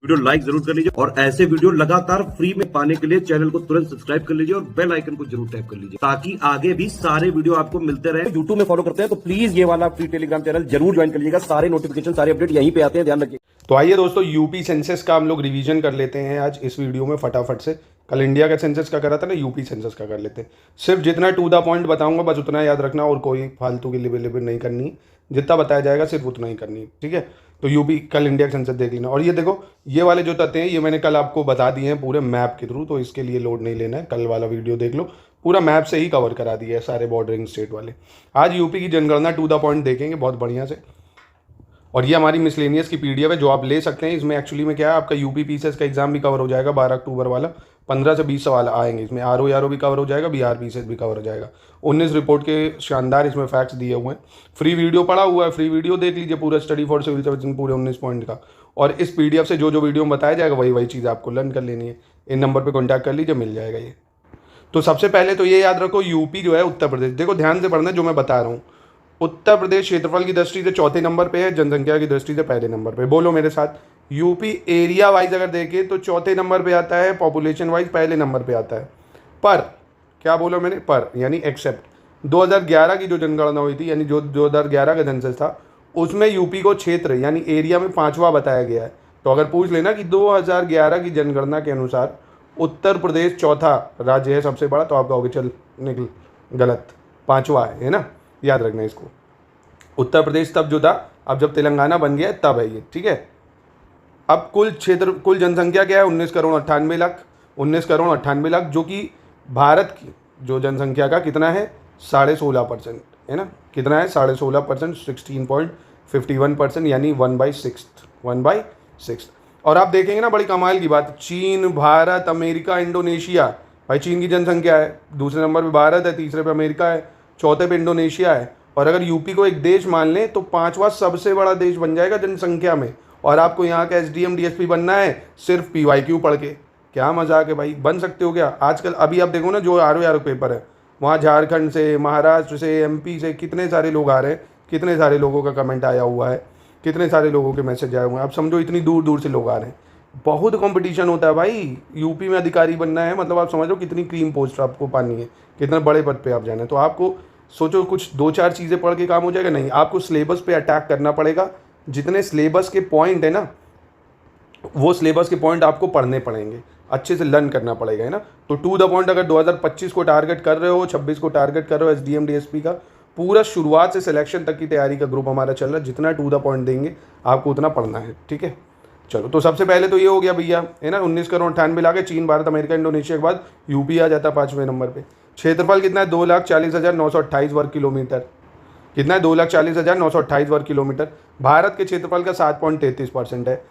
Video like जरूर कर लीजिए और ऐसे वीडियो लगातार फ्री में पाने के लिए चैनल को तुरंत सब्सक्राइब कर लीजिए और बेल आइकन को जरूर टैप कर लीजिए ताकि आगे भी सारे वीडियो आपको मिलते रहे। यूट्यूब में फॉलो करते हैं तो प्लीज ये वाला फ्री टेलीग्राम चैनल जरूर ज्वाइन कर लीजिएगा। सारे नोटिफिकेशन सारे अपडेट यहीं पे आते हैं, ध्यान रखिए। तो आइए दोस्तों, यूपी सेंसस का हम लोग रिवीजन कर लेते हैं आज इस वीडियो में फटाफट से। कल इंडिया का सेंसस का करा था ना, यूपी सेंसस का कर लेते हैं। सिर्फ जितना टू द पॉइंट बताऊंगा बस उतना याद रखना और कोई फालतू की लिबे लिबे नहीं करनी। जितना बताया जाएगा सिर्फ उतना ही करनी, ठीक है। तो यूपी कल इंडिया का सेंसस देख लेना। और ये देखो, ये वाले जो तथ्य हैं ये मैंने कल आपको बता दिए हैं पूरे मैप के थ्रू, तो इसके लिए लोड नहीं लेना है। कल वाला वीडियो देख लो, पूरा मैप से ही कवर करा दिया है सारे बॉर्डरिंग स्टेट वाले। आज यूपी की जनगणना टू द पॉइंट देखेंगे बहुत बढ़िया से। और ये हमारी मिसलेनियस की पीडीएफ है जो आप ले सकते हैं। इसमें एक्चुअली में क्या है, आपका यूपी पीसीएस का एग्जाम भी कवर हो जाएगा 12 अक्टूबर वाला। 15 से 20 सवाल आएंगे इसमें। आरओ भी कवर हो जाएगा, बिहार पीसीएस भी कवर हो जाएगा। 19 रिपोर्ट के शानदार इसमें फैक्ट्स दिए हुए हैं। फ्री वीडियो पड़ा हुआ है, फ्री वीडियो देख लीजिए पूरा स्टडी फॉर सिविल सर्विस पूरे 19 पॉइंट का। और इस पीडीएफ से जो जो वीडियो में बताया जाएगा वही चीज़ आपको लर्न कर लेनी है। इन नंबर पर कॉन्टैक्ट कर लीजिए, मिल जाएगा ये। तो सबसे पहले तो ये याद रखो, यूपी जो है उत्तर प्रदेश, देखो ध्यान से पढ़ना जो मैं बता रहा हूँ। उत्तर प्रदेश क्षेत्रफल की दृष्टि से चौथे नंबर पे है, जनसंख्या की दृष्टि से पहले नंबर पे। बोलो मेरे साथ, यूपी एरिया वाइज अगर देखें तो चौथे नंबर पे आता है, पॉपुलेशन वाइज पहले नंबर पे आता है। पर क्या बोलो मैंने, पर यानी एक्सेप्ट 2011 की जो जनगणना हुई थी, यानी जो 2011 का सेंसस था, उसमें यूपी को क्षेत्र यानी एरिया में 5वां बताया गया है। तो अगर पूछ लेना कि 2011 की जनगणना के अनुसार उत्तर प्रदेश चौथा राज्य है सबसे बड़ा, तो आप कहोगे चल निकल गलत, 5वां है ना। याद रखना इसको। उत्तर प्रदेश तब जो था, अब जब तेलंगाना बन गया तब है ये, ठीक है। अब कुल जनसंख्या क्या है, 19 करोड़ 98 लाख। 19 करोड़ 98 लाख, जो कि भारत की जो जनसंख्या का कितना है, 16.5% है ना। कितना है, 16.5%, 16.51%, यानी 1/6। और आप देखेंगे ना, बड़ी कमाल की बात, चीन, भारत, अमेरिका, इंडोनेशिया। भाई चीन की जनसंख्या है, दूसरे नंबर पे भारत है, तीसरे पे अमेरिका है, चौथे पे इंडोनेशिया है। और अगर यूपी को एक देश मान लें तो 5वां सबसे बड़ा देश बन जाएगा जनसंख्या में। और आपको यहाँ का एसडीएम डीएसपी बनना है सिर्फ पीवाईक्यू पढ़ के। क्या मजाक है भाई, बन सकते हो क्या आजकल। अभी आप देखो ना, जो आर पेपर है वहाँ झारखंड से, महाराष्ट्र से, एमपी से कितने सारे लोग आ रहे हैं। कितने सारे लोगों का कमेंट आया हुआ है, कितने सारे लोगों के मैसेज आए हुए हैं। आप समझो इतनी दूर दूर से लोग आ रहे हैं। बहुत कंपटीशन होता है भाई, यूपी में अधिकारी बनना है मतलब आप समझो कितनी क्रीम पोस्ट आपको पानी है, कितने बड़े पद पे आप जाना है। तो आपको सोचो कुछ 2-4 चीज़ें पढ़ के काम हो जाएगा, नहीं, आपको सिलेबस पे अटैक करना पड़ेगा। जितने सिलेबस के पॉइंट है ना, वो सिलेबस के पॉइंट आपको पढ़ने पड़ेंगे, अच्छे से लर्न करना पड़ेगा, है ना। तो टू द पॉइंट अगर 2025 को टारगेट कर रहे हो, 26 को टारगेट कर रहे हो, एसडीएम डीएसपी का पूरा शुरुआत से सिलेक्शन तक की तैयारी का ग्रुप हमारा चल रहा है। जितना टू द पॉइंट देंगे आपको उतना पढ़ना है, ठीक है। चलो, तो सबसे पहले तो ये हो गया भैया, है ना। 19 करोड़ 98 लाख है। चीन, भारत, अमेरिका, इंडोनेशिया के बाद यूपी आ जाता है 5वें नंबर पे। क्षेत्रफल कितना है, 2,40,928 वर्ग किलोमीटर। कितना है, 2,40,928 वर्ग किलोमीटर। भारत के क्षेत्रफल का 7.33% है।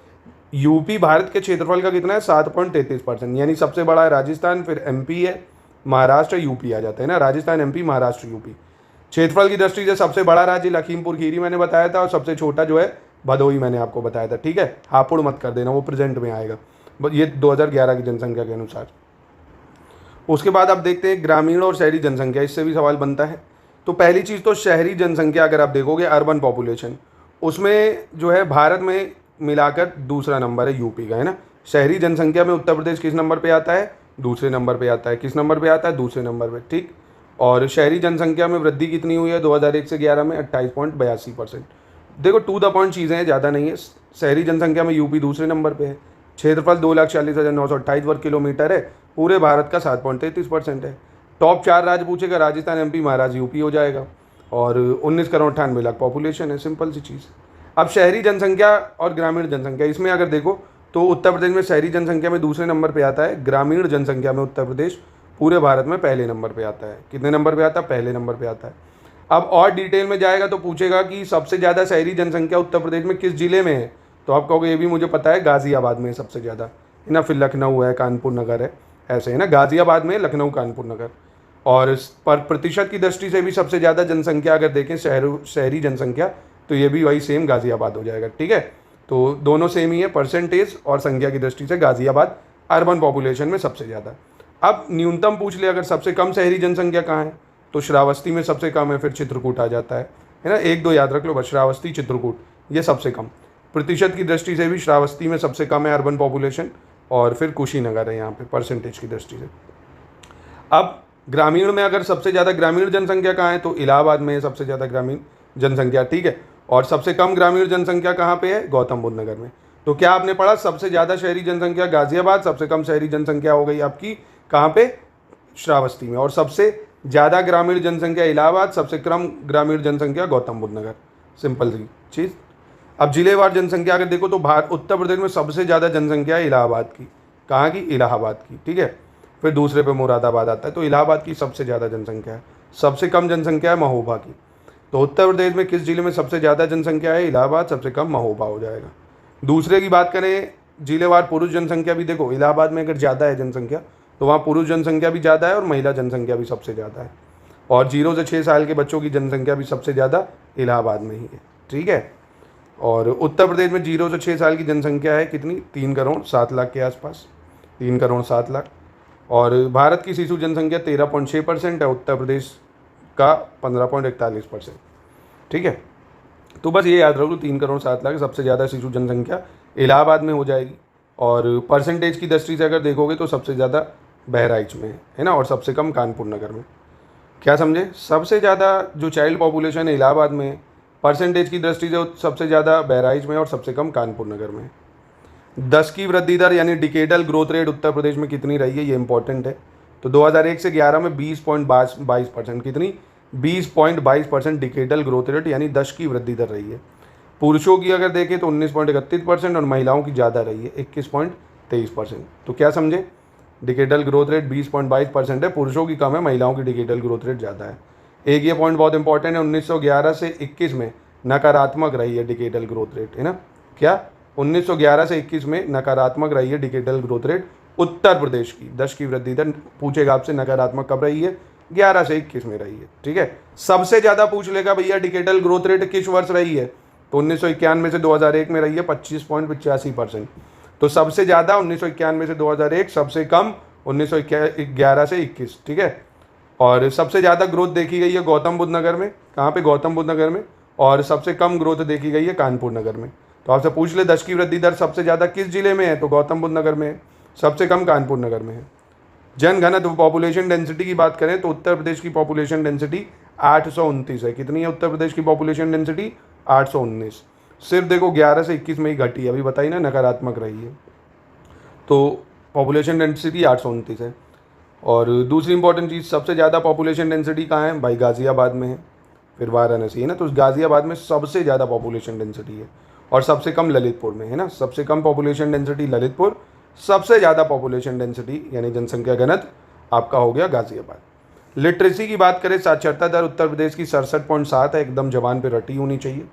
यूपी भारत के क्षेत्रफल का कितना है, 7.33%, यानी सबसे बड़ा है राजस्थान, फिर एमपी है, महाराष्ट्र, यूपी आ जाता है ना। Rajasthan, MP, Maharashtra, UP. क्षेत्रफल की दृष्टि से सबसे बड़ा राज्य लखीमपुर खीरी मैंने बताया था, और सबसे छोटा जो है भदोही मैंने आपको बताया था, ठीक है। हापुड़ मत कर देना, वो प्रेजेंट में आएगा, ये 2011 की जनसंख्या के अनुसार। उसके बाद आप देखते हैं ग्रामीण और शहरी जनसंख्या, इससे भी सवाल बनता है। तो पहली चीज़ तो शहरी जनसंख्या अगर आप देखोगे, अर्बन पॉपुलेशन, उसमें जो है भारत में मिलाकर दूसरा नंबर है यूपी का, है ना। शहरी जनसंख्या में उत्तर प्रदेश किस नंबर पे आता है, दूसरे नंबर पे आता है। किस नंबर पे आता है, दूसरे नंबर पे, ठीक। और शहरी जनसंख्या में वृद्धि कितनी हुई है 2001 से 11 में, 28.82%। देखो टू द पॉइंट चीज़ें हैं, ज़्यादा नहीं है। शहरी जनसंख्या में यूपी दूसरे नंबर पे है। क्षेत्रफल 2,40,928 वर्ग किलोमीटर है, पूरे भारत का 7.33% है। टॉप 4 राज्य पूछेगा, राजस्थान, एमपी, महाराष्ट्र, यूपी हो जाएगा। और 19 करोड़ 98 लाख पॉपुलेशन है, सिंपल सी चीज़। अब शहरी जनसंख्या और ग्रामीण जनसंख्या, इसमें अगर देखो तो उत्तर प्रदेश में शहरी जनसंख्या में दूसरे नंबर पर आता है। ग्रामीण जनसंख्या में उत्तर प्रदेश पूरे भारत में पहले नंबर पे आता है। कितने नंबर पे आता है, पहले नंबर पे आता है। अब और डिटेल में जाएगा तो पूछेगा कि सबसे ज़्यादा शहरी जनसंख्या उत्तर प्रदेश में किस जिले में है, तो आप कहोगे ये भी मुझे पता है, गाज़ियाबाद में सबसे ज़्यादा, है ना। फिर लखनऊ है, कानपुर नगर है, ऐसे है ना। गाज़ियाबाद में, लखनऊ, कानपुर नगर। और पर प्रतिशत की दृष्टि से भी सबसे ज़्यादा जनसंख्या अगर देखें शहरी जनसंख्या, तो ये भी वही सेम गाज़ियाबाद हो जाएगा, ठीक है। तो दोनों सेम ही है, परसेंटेज और संख्या की दृष्टि से गाज़ियाबाद अर्बन पॉपुलेशन में सबसे ज़्यादा। अब न्यूनतम पूछ ले, अगर सबसे कम शहरी जनसंख्या कहाँ है, तो श्रावस्ती में सबसे कम है, फिर चित्रकूट आ जाता है ना। 1-2 याद रख लो बस, श्रावस्ती, चित्रकूट, ये सबसे कम। प्रतिशत की दृष्टि से भी श्रावस्ती में सबसे कम है अर्बन पॉपुलेशन, और फिर कुशीनगर है यहाँ पे परसेंटेज की दृष्टि से। अब ग्रामीण में अगर सबसे ज़्यादा ग्रामीण जनसंख्या कहाँ है, तो इलाहाबाद में है सबसे ज़्यादा ग्रामीण जनसंख्या, ठीक है। और सबसे कम ग्रामीण जनसंख्या कहाँ पे है, गौतम बुद्ध नगर में। तो क्या आपने पढ़ा, सबसे ज़्यादा शहरी जनसंख्या गाजियाबाद, सबसे कम शहरी जनसंख्या हो गई आपकी कहाँ पे, श्रावस्ती में, और सबसे ज़्यादा ग्रामीण जनसंख्या इलाहाबाद, सबसे कम ग्रामीण जनसंख्या गौतम बुद्ध नगर। सिंपल सी चीज़। अब जिलेवार जनसंख्या अगर देखो तो उत्तर प्रदेश में सबसे ज़्यादा जनसंख्या है इलाहाबाद की, कहाँ की, इलाहाबाद की, ठीक है। फिर दूसरे पे मुरादाबाद आता है, तो इलाहाबाद की सबसे ज़्यादा जनसंख्या है। सबसे कम जनसंख्या है महोबा की। तो उत्तर प्रदेश में किस जिले में सबसे ज़्यादा जनसंख्या है, इलाहाबाद, सबसे कम महोबा हो जाएगा। दूसरे की बात करें जिलेवार पुरुष जनसंख्या भी देखो, इलाहाबाद में अगर ज़्यादा है जनसंख्या तो वहाँ पुरुष जनसंख्या भी ज़्यादा है और महिला जनसंख्या भी सबसे ज़्यादा है। और 0 से 6 साल के बच्चों की जनसंख्या भी सबसे ज़्यादा इलाहाबाद में ही है, ठीक है। और उत्तर प्रदेश में 0 से 6 साल की जनसंख्या है कितनी, 3 करोड़ 7 लाख के आसपास, 3 करोड़ 7 लाख। और भारत की शिशु जनसंख्या 13.6% है, उत्तर प्रदेश का 15.41%, ठीक है। तो बस ये याद रखो 3 करोड़ 7 लाख सबसे ज़्यादा शिशु जनसंख्या इलाहाबाद में हो जाएगी। और परसेंटेज की दृष्टि से अगर देखोगे तो सबसे ज़्यादा बहराइच में है ना, और सबसे कम कानपुर नगर में। क्या समझे, सबसे ज़्यादा जो चाइल्ड पॉपुलेशन है इलाहाबाद में, परसेंटेज की दृष्टि से सबसे ज़्यादा बहराइच में और सबसे कम कानपुर नगर में। 10 की वृद्धि दर यानी decadal growth rate Uttar Pradesh में कितनी रही है, ये इंपॉर्टेंट है। तो 2001 से 11 में 20.22%, कितनी, 20.22% डिकेडल ग्रोथ रेट यानी 10 की वृद्धि दर रही है। पुरुषों की अगर देखें तो 19.31% और महिलाओं की ज़्यादा रही है 21.23%। तो क्या समझे, डिकेडल ग्रोथ रेट 20.22% है, पुरुषों की कम है, महिलाओं की डिकेडल ग्रोथ रेट ज़्यादा है। एक ये पॉइंट बहुत इंपॉर्टेंट है, 1911 से 21 में नकारात्मक रही है डिकेडल ग्रोथ रेट, है ना। क्या, 1911 से 21 में नकारात्मक रही है decadal growth rate Uttar Pradesh की। 10 की वृद्धि दर पूछेगा आपसे नकारात्मक कब रही है, 11 से 21 में रही है, ठीक है। सबसे ज़्यादा पूछ लेगा भैया डिकेडल ग्रोथ रेट किस वर्ष रही है, तो 1991 से 2001 में रही है 25.85%। तो सबसे ज़्यादा 1991 से 2001, सबसे कम 1911 से 21, ठीक है। और सबसे ज़्यादा ग्रोथ देखी गई है गौतम बुद्ध नगर में, कहाँ पे, गौतम बुद्ध नगर में। और सबसे कम ग्रोथ देखी गई है कानपुर नगर में। तो आपसे पूछ ले 10 की वृद्धि दर सबसे ज़्यादा किस जिले में है, तो गौतम बुद्ध नगर में है, सबसे कम कानपुर नगर में है। जनघनत्व पॉपुलेशन डेंसिटी की बात करें तो उत्तर प्रदेश की पॉपुलेशन डेंसिटी 829 है। कितनी है उत्तर प्रदेश की पॉपुलेशन डेंसिटी, 819। सिर्फ देखो 11 से 21 में ही घटी है, अभी बताई ना, नकारात्मक रही है। तो पॉपुलेशन डेंसिटी 829 है। और दूसरी इंपॉर्टेंट चीज़, सबसे ज़्यादा पॉपुलेशन डेंसिटी कहाँ है भाई, गाज़ियाबाद में है, फिर वाराणसी है ना। तो गाज़ियाबाद में सबसे ज़्यादा पॉपुलेशन डेंसिटी है, और सबसे कम ललितपुर में है ना, सबसे कम पॉपुलेशन डेंसिटी ललितपुर, सबसे ज़्यादा पॉपुलेशन डेंसिटी यानी जनसंख्या घनत्व आपका हो गया गाज़ियाबाद। लिटरेसी की बात करें, साक्षरता दर उत्तर प्रदेश की 67.7 है, एकदम जबान पे रटी होनी चाहिए।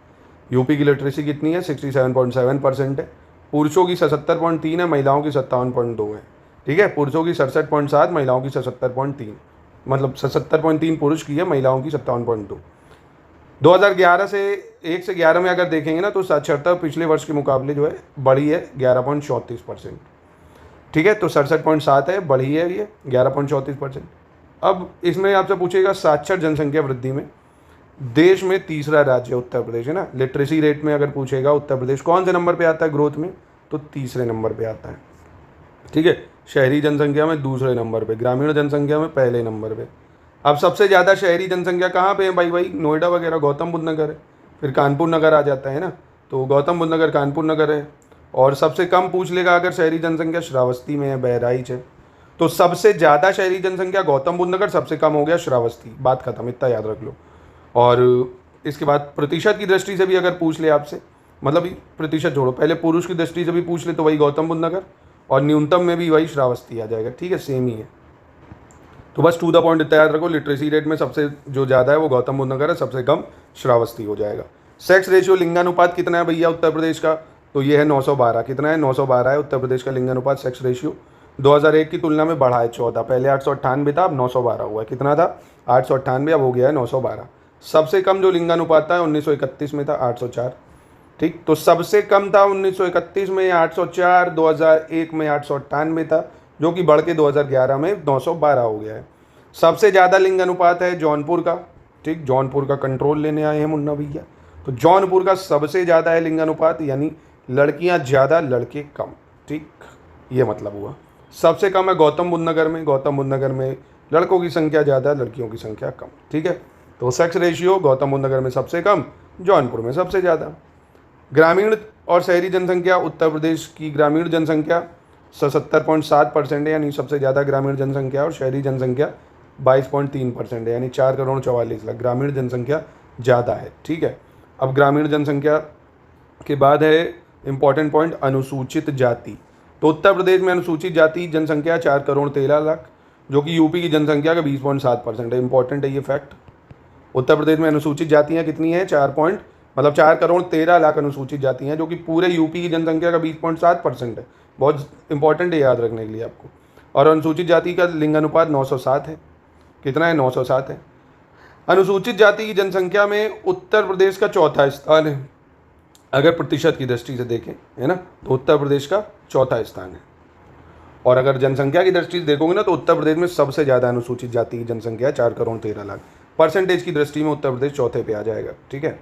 यूपी की लिटरेसी कितनी है, 67.7% है। पुरुषों की 77.3 है, महिलाओं की 57.2 है, ठीक है। पुरुषों की 67.7, महिलाओं की 77.3, मतलब 77.3 पुरुष की है, महिलाओं की 57.2। 2011 से 1 से 11 में अगर देखेंगे ना तो साक्षरता पिछले वर्ष के मुकाबले जो है बढ़ी है 11.34%, ठीक है। तो 67.7 है, बढ़ी है ये 11.34%। अब इसमें आपसे पूछेगा साक्षर जनसंख्या वृद्धि में देश में तीसरा राज्य उत्तर प्रदेश है ना। लिटरेसी रेट में अगर पूछेगा उत्तर प्रदेश कौन से नंबर पे आता है ग्रोथ में, तो तीसरे नंबर पे आता है, ठीक है। शहरी जनसंख्या में दूसरे नंबर पे, ग्रामीण जनसंख्या में पहले नंबर पे। अब सबसे ज़्यादा शहरी जनसंख्या कहाँ पे है भाई, नोएडा वगैरह, गौतम बुद्ध नगर है, फिर कानपुर नगर आ जाता है ना। तो गौतम बुद्ध नगर, कानपुर नगर है। और सबसे कम पूछ लेगा अगर शहरी जनसंख्या, श्रावस्ती में है, बहराइच है। तो सबसे ज़्यादा शहरी जनसंख्या गौतम बुद्ध नगर, सबसे कम हो गया श्रावस्ती, बात खत्म, इतना याद रख लो। और इसके बाद प्रतिशत की दृष्टि से भी अगर पूछ ले आपसे, मतलब प्रतिशत छोड़ो, पहले पुरुष की दृष्टि से भी पूछ ले तो वही गौतम बुद्ध नगर, और न्यूनतम में भी वही श्रावस्ती आ जाएगा, ठीक है, सेम ही है। तो बस टू द पॉइंट इतना याद रखो, लिटरेसी रेट में सबसे जो ज़्यादा है वो गौतम बुद्ध नगर है, सबसे कम श्रावस्ती हो जाएगा। सेक्स रेशियो लिंगानुपात कितना है भैया उत्तर प्रदेश का, तो ये है 912। कितना है, 912 है उत्तर प्रदेश का लिंगानुपात सेक्स रेशियो। 2001 की तुलना में बढ़ा है 14, पहले 898 था, अब 912 हुआ है। कितना था, 898, अब हो गया है 912। सबसे कम जो लिंगानुपात था 1931 में था 804, ठीक। तो सबसे कम था 1931 में 804, 2001 में 898 था, जो कि बढ़ के 2011 में 912 हो गया है। सबसे ज़्यादा लिंगानुपात है जौनपुर का, ठीक। जौनपुर का कंट्रोल लेने आए हैं मुन्ना भैया, तो जौनपुर का सबसे ज़्यादा है लिंगानुपात, यानी लड़कियां ज़्यादा लड़के कम। ठीक, ये मतलब हुआ। सबसे कम है गौतम बुद्ध नगर में। गौतम बुद्ध नगर में लड़कों की संख्या ज़्यादा, लड़कियों की संख्या कम। ठीक है, तो सेक्स रेशियो गौतम बुद्ध नगर में सबसे कम, जौनपुर में सबसे ज़्यादा। ग्रामीण और शहरी जनसंख्या, उत्तर प्रदेश की ग्रामीण जनसंख्या 77.7% है, यानी सबसे ज़्यादा ग्रामीण जनसंख्या, और शहरी जनसंख्या 22.3% है, यानी 4,44,00,000 ग्रामीण जनसंख्या ज़्यादा है। ठीक है, अब ग्रामीण जनसंख्या के बाद है इम्पॉर्टेंट पॉइंट, अनुसूचित जाति। तो उत्तर प्रदेश में अनुसूचित जाति जनसंख्या 4,13,00,000, जो कि यूपी की जनसंख्या का 20.7% है। इंपॉर्टेंट है ये फैक्ट। उत्तर प्रदेश में अनुसूचित जातियाँ कितनी हैं? 4,13,00,000 अनुसूचित जाति हैं, जो कि पूरे यूपी की जनसंख्या का 20.7% है। बहुत इंपॉर्टेंट है याद रखने के लिए आपको। और अनुसूचित जाति का लिंग अनुपात 907 है। कितना है? 907 है। अनुसूचित जाति की जनसंख्या में उत्तर प्रदेश का चौथा स्थान है, अगर प्रतिशत की दृष्टि से देखें, है ना, तो उत्तर प्रदेश का चौथा स्थान है। और अगर जनसंख्या की दृष्टि से देखोगे ना, तो उत्तर प्रदेश में सबसे ज़्यादा अनुसूचित जाति की जनसंख्या है, 4,13,00,000। परसेंटेज की दृष्टि में उत्तर प्रदेश चौथे पे आ जाएगा। ठीक है,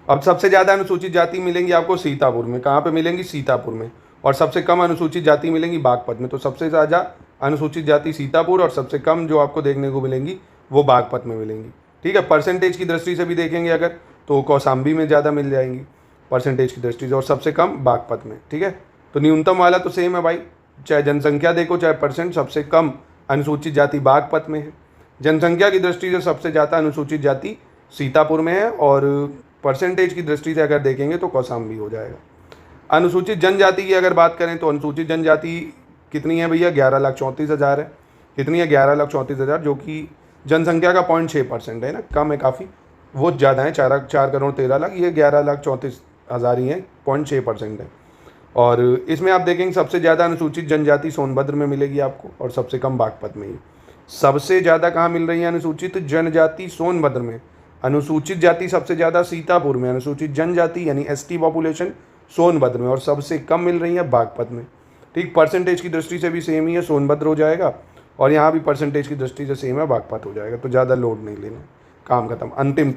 अब सबसे ज़्यादा अनुसूचित जाति मिलेंगी आपको सीतापुर में। कहाँ पे मिलेंगी? सीतापुर में। और सबसे कम अनुसूचित जाति मिलेंगी बागपत में। तो सबसे ज़्यादा अनुसूचित जाति सीतापुर, और सबसे कम जो आपको देखने को मिलेंगी वो बागपत में मिलेंगी। ठीक है, परसेंटेज की दृष्टि से भी देखेंगे अगर, तो कौशाम्बी में ज़्यादा मिल जाएंगी परसेंटेज की दृष्टि से, और सबसे कम बागपत में। ठीक है, तो न्यूनतम वाला तो सेम है भाई, चाहे जनसंख्या देखो चाहे परसेंट, सबसे कम अनुसूचित जाति बागपत में है। जनसंख्या की दृष्टि से सबसे ज़्यादा अनुसूचित जाति सीतापुर में है, और परसेंटेज की दृष्टि से अगर देखेंगे तो कौशाम्बी हो जाएगा। अनुसूचित जनजाति की अगर बात करें तो अनुसूचित जनजाति कितनी है भैया? 11,34,000 है। कितनी है? 11,34,000, जो कि जनसंख्या का 0.6% है ना, कम है काफ़ी। वो ज़्यादा है, 4,13,00,000, ये 11,34,000 ही है, 0.6% है। और इसमें आप देखेंगे सबसे ज़्यादा अनुसूचित जनजाति सोनभद्र में मिलेगी आपको, और सबसे कम बागपत में ही। सबसे ज़्यादा कहाँ मिल रही है अनुसूचित जनजाति? सोनभद्र में। अनुसूचित जाति सबसे ज़्यादा सीतापुर में। अनुसूचित जनजाति यानी एसटी पॉपुलेशन सोनभद्र में, और सबसे कम मिल रही है बागपत में। ठीक, परसेंटेज की दृष्टि से भी सेम ही है, सोनभद्र हो जाएगा, और यहाँ भी परसेंटेज की दृष्टि से सेम है, बागपत हो जाएगा। तो ज़्यादा लोड नहीं लेना, काम खत्म। अंतिम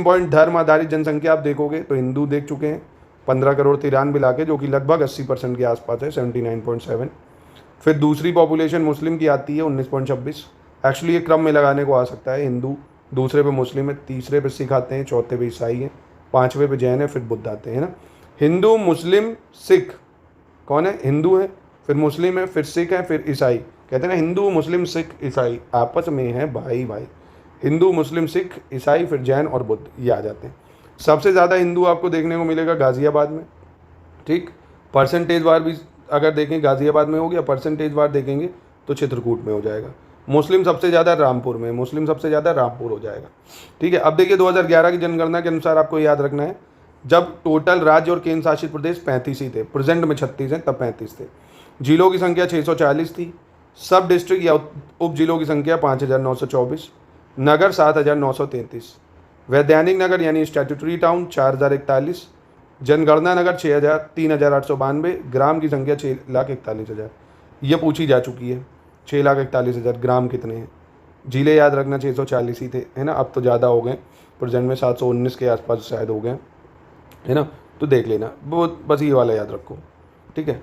पॉइंट धर्म आधारित जनसंख्या आप देखोगे तो हिंदू देख चुके हैं 15,93,00,000 लाके, जो कि लगभग 80% के आसपास है, 79.7। फिर दूसरी पॉपुलेशन मुस्लिम की आती है 19.26। एक्चुअली ये क्रम में लगाने को आ सकता है, हिंदू दूसरे पे मुस्लिम है, तीसरे पे सिख आते हैं, चौथे पे ईसाई है, पाँचवें पे जैन है, फिर बुद्ध आते हैं ना। हिंदू मुस्लिम सिख कौन है? हिंदू है, फिर मुस्लिम है, फिर सिख है, फिर ईसाई। कहते हैं ना हिंदू मुस्लिम सिख ईसाई आपस में है भाई भाई। हिंदू मुस्लिम सिख ईसाई, फिर जैन और बुद्ध, ये आ जाते हैं। सबसे ज़्यादा हिंदू आपको देखने को मिलेगा गाज़ियाबाद में। ठीक, परसेंटेज वार भी अगर देखें गाज़ियाबाद में हो गया, परसेंटेज वार देखेंगे तो चित्रकूट में हो जाएगा। मुस्लिम सबसे ज़्यादा रामपुर में, मुस्लिम सबसे ज़्यादा रामपुर हो जाएगा। ठीक है, अब देखिए 2011 की जनगणना के अनुसार आपको याद रखना है, जब टोटल राज्य और केंद्र शासित प्रदेश 35 ही थे, प्रेजेंट में 36 हैं, तब 35 थे। जिलों की संख्या 640 थी। सब डिस्ट्रिक्ट या उप जिलों की संख्या 5,924, नगर 7,933, वैधानिक नगर यानी स्टैट्यूटरी टाउन 4,041, जनगणना नगर 3,892, ग्राम की संख्या 6,41,000। ये पूछी जा चुकी है, 6,41,000 ग्राम कितने हैं। जिले याद रखना 640 ही थे, है ना, अब तो ज़्यादा हो गए, प्रेजेंट में 719 के आसपास शायद हो गए, है ना। तो देख लेना, वो बस ये वाला याद रखो। ठीक है,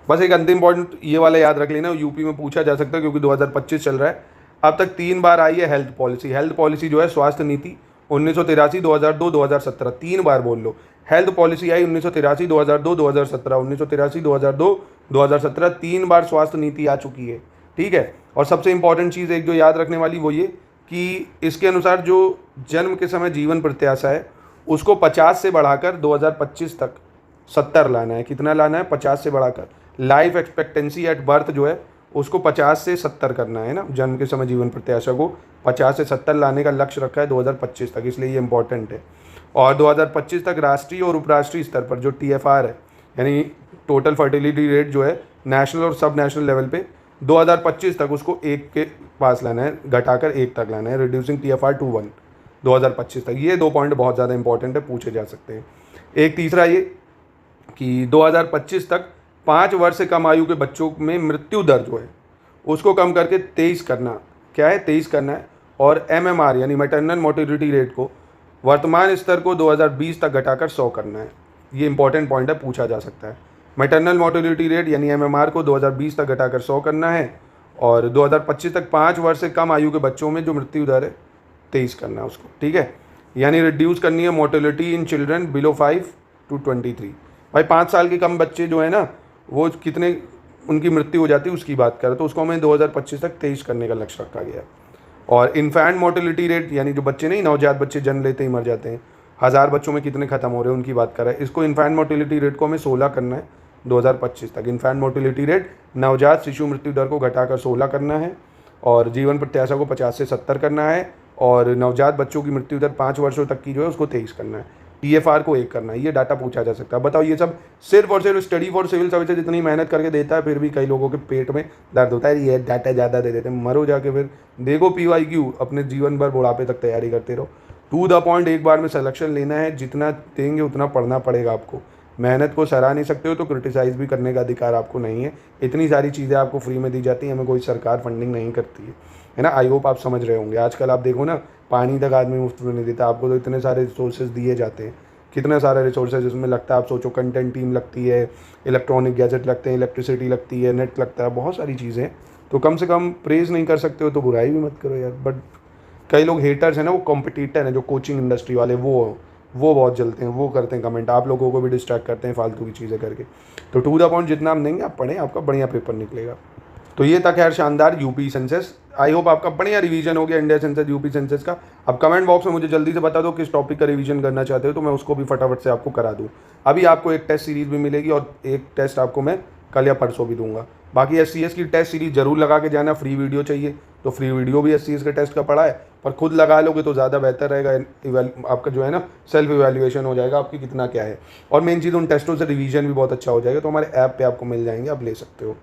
बस एक अंतिम पॉइंट ये वाला याद रख लेना, यूपी में पूछा जा सकता है क्योंकि 2025 चल रहा है। अब तक 3 बार आई है हेल्थ पॉलिसी। हेल्थ पॉलिसी जो है स्वास्थ्य नीति 1983, 2002, 2017, 3 बार बोल लो। हेल्थ पॉलिसी आई 1983, 2002, 2017, 1983, 2002, 2017, 3 बार स्वास्थ्य नीति आ चुकी है। ठीक है, और सबसे इंपॉर्टेंट चीज़ एक जो याद रखने वाली वो ये कि इसके अनुसार जो जन्म के समय जीवन प्रत्याशा है उसको 50 से बढ़ाकर 2025 तक 70 लाना है। कितना लाना है? 50 से बढ़ाकर। लाइफ एक्सपेक्टेंसी एट बर्थ जो है उसको 50 से 70 करना है ना, जन्म के समय जीवन प्रत्याशा को 50 से 70 लाने का लक्ष्य रखा है 2025 तक, इसलिए ये इंपॉर्टेंट है। और 2025 तक राष्ट्रीय और उपराष्ट्रीय स्तर पर जो TFR है यानी टोटल फर्टिलिटी रेट जो है नेशनल और सब नेशनल लेवल पे 2025 तक उसको 1 के पास लाना है, घटाकर 1 तक लाना है, रिड्यूसिंग TFR to 1 2025 तक। ये 2 पॉइंट बहुत ज़्यादा इंपॉर्टेंट है, पूछे जा सकते हैं। एक तीसरा ये कि 2025 तक 5 वर्ष से कम आयु के बच्चों में मृत्यु दर जो है उसको कम करके 23 करना। क्या है? 23 करना है। और MMR यानी मैटरनल मोर्टिलिटी रेट को वर्तमान स्तर को 2020 तक घटाकर 100 करना है। ये इंपॉर्टेंट पॉइंट है, पूछा जा सकता है। मैटरनल मोर्टेलिटी रेट यानी MMR को 2020 तक घटाकर 100 करना है और 2025 तक 5 वर्ष से कम आयु के बच्चों में जो मृत्यु दर है 23 करना है उसको, ठीक है। यानी रिड्यूस करनी है mortality in children below 5 to 23। भाई 5 साल के कम बच्चे जो है ना वो कितने उनकी मृत्यु हो जाती है उसकी बात करें तो उसको हमें 2025 तक 23 करने का लक्ष्य रखा गया है। और इन्फेंट मोर्टेलिटी रेट यानी जो बच्चे नहीं, नवजात बच्चे जन्म लेते ही मर जाते हैं, 1000 बच्चों में कितने खत्म हो रहे हैं उनकी बात कर रहे हैं, इसको इन्फेंट मोर्टेलिटी रेट को हमें 16 करना है 2025 तक। इन्फेंट मोर्टेलिटी रेट नवजात शिशु मृत्यु दर को घटाकर 16 करना है और जीवन प्रत्याशा को 50 से 70 करना है और नवजात बच्चों की मृत्यु दर 5 वर्षों तक की जो है उसको 23 करना है। TFR को 1 करना है। ये डाटा पूछा जा सकता है। बताओ ये सब सिर्फ और सिर्फ स्टडी फॉर सिविल सर्विसेज इतनी मेहनत करके देता है, फिर भी कई लोगों के पेट में दर्द होता है, ये डाटा ज़्यादा दे देते हैं, मरो जाके फिर देखो PYQ, अपने जीवन भर बुढ़ापे तक तैयारी करते रहो। टू द पॉइंट, एक बार में सिलेक्शन लेना है, जितना देंगे उतना पढ़ना पड़ेगा आपको। मेहनत को सराह नहीं सकते हो तो क्रिटिसाइज़ भी करने का अधिकार आपको नहीं है। इतनी सारी चीज़ें आपको फ्री में दी जाती हैं, हमें कोई सरकार फंडिंग नहीं करती है ना। आई होप आप समझ रहे होंगे। आजकल आप देखो ना, पानी तक आदमी मुफ्त में नहीं देता आपको, तो इतने सारे रिसोर्सेज दिए जाते हैं, कितने सारे रिसोर्सेज इसमें लगता है। आप सोचो, कंटेंट टीम लगती है, इलेक्ट्रॉनिक गैजेट लगते हैं, इलेक्ट्रिसिटी लगती है, नेट लगता है, बहुत सारी चीज़ें। तो कम से कम प्रेज़ नहीं कर सकते हो तो बुराई भी मत करो यार। बट कई लोग हेटर्स हैं ना, वो कॉम्पिटिटर हैं, जो कोचिंग इंडस्ट्री वाले, वो बहुत जलते हैं, वो करते हैं कमेंट, आप लोगों को भी डिस्ट्रैक्ट करते हैं फालतू की चीज़ें करके। तो टू द पॉइंट जितना हम देंगे आप पढ़ें, आपका बढ़िया पेपर निकलेगा। तो ये था खैर शानदार यूपी सेंसस। आई होप आपका बढ़िया रिवीजन हो गया इंडिया सेंसस, यूपी सेंसस का। अब कमेंट बॉक्स में मुझे जल्दी से बता दो किस टॉपिक का रिवीजन करना चाहते हो, तो मैं उसको भी फटाफट से आपको करा दूँ। अभी आपको एक टेस्ट सीरीज़ भी मिलेगी और एक टेस्ट आपको मैं कल या परसों भी दूंगा। बाकी SCS की टेस्ट सीरीज जरूर लगा के जाना। फ्री वीडियो चाहिए तो फ्री वीडियो भी SCS के टेस्ट का पड़ा है, पर खुद लगा लोगे तो ज़्यादा बेहतर रहेगा। आपका जो है ना सेल्फ इवैल्यूएशन हो जाएगा आपकी कितना क्या है, और मेन चीज़ उन टेस्टों से रिवीजन भी बहुत अच्छा हो जाएगा। तो हमारे ऐप पे आपको मिल जाएंगे, आप ले सकते हो।